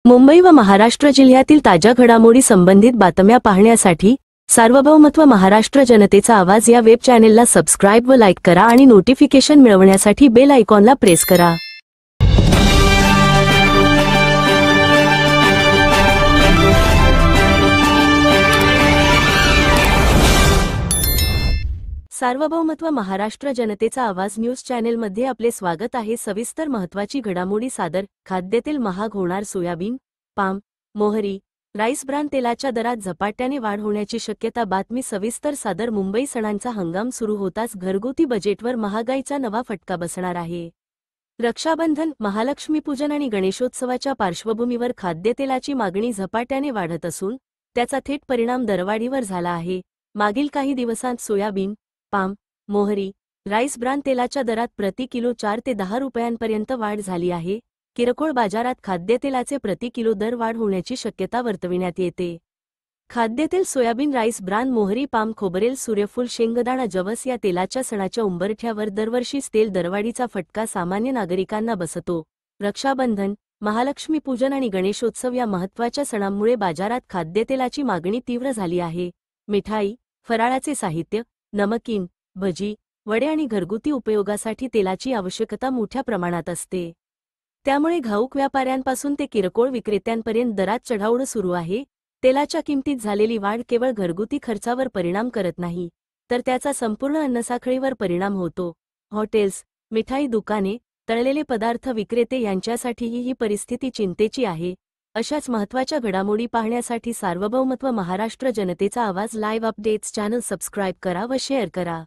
मुंबई व महाराष्ट्र जिल्ह्यातील ताज्या घडामोडी संबंधित बातम्या पाहण्यासाठी सार्वभौमत्व महाराष्ट्र जनतेचा आवाज या वेब चॅनेलला सबस्क्राइब व लाईक करा आणि नोटिफिकेशन मिळवण्यासाठी बेल आयकॉनला प्रेस करा। सार्वभौमत्व महाराष्ट्र जनतेचा आवाज न्यूज चॅनेलमध्ये आपले स्वागत आहे। सविस्तर महत्त्वाची घडामोडी सादर। खाद्यतेल महाग होणार। सोयाबीन, पाम, मोहरी, राईस ब्रान तेलाच्या दरात झपाट्याने वाढ होण्याची शक्यता। बातमी सविस्तर सादर। मुंबई सणांचा हंगाम सुरू होताच घरगुती बजेटवर महागाईचा नवा फटका बसणार आहे। रक्षाबंधन, महालक्ष्मीपूजन आणि गणेशोत्सवाच्या पार्श्वभूमीवर खाद्यतेलाची मागणी झपाट्याने वाढत असून त्याचा थेट परिणाम दरवाढीवर झाला आहे। मागील काही दिवसांत सोयाबीन, पाम, मोहरी, राईस ब्रान तेलाच्या दरात प्रति किलो 4 ते 10 रुपयांपर्यंत वाढ झाली आहे। किरकोळ बाजारात खाद्यतेलाचे प्रति किलो दर वाढ होण्याची शक्यता वर्तविण्यात येते। खाद्यतेल सोयाबीन, राईस ब्रान, मोहरी, पाम, खोबरेल, सूर्यफूल, शेंगदाणा, जवस या तेलाच्या सणाच्या उंबरठ्यावर दरवर्षीच तेल दरवाढीचा फटका सामान्य नागरिकांना बसतो। रक्षाबंधन, महालक्ष्मीपूजन आणि गणेशोत्सव या महत्त्वाच्या सणांमुळे बाजारात खाद्यतेलाची मागणी तीव्र झाली आहे। मिठाई, फराळाचे साहित्य, नमकीन, भजी, वडे आणि घरगुती उपयोगासाठी तेलाची आवश्यकता मोठ्या प्रमाणात असते। त्यामुळे घाऊक व्यापाऱ्यांपासून ते किरकोळ विक्रेत्यांपर्यंत दरात चढाओढ सुरू आहे। तेलाच्या किमतीत झालेली वाढ केवळ घरगुती खर्चावर परिणाम करत नाही, तर त्याचा संपूर्ण अन्नसाखळीवर परिणाम होतो। हॉटेल्स, मिठाई दुकाने, तळलेले पदार्थ विक्रेते यांच्यासाठीही ही परिस्थिती चिंतेची आहे। अशाच महत्त्वाच्या घडामोडी पाहण्यासाठी सार्वभौमत्व महाराष्ट्र जनतेचा आवाज लाईव्ह अपडेट्स चॅनल सबस्क्राइब करा व शेअर करा।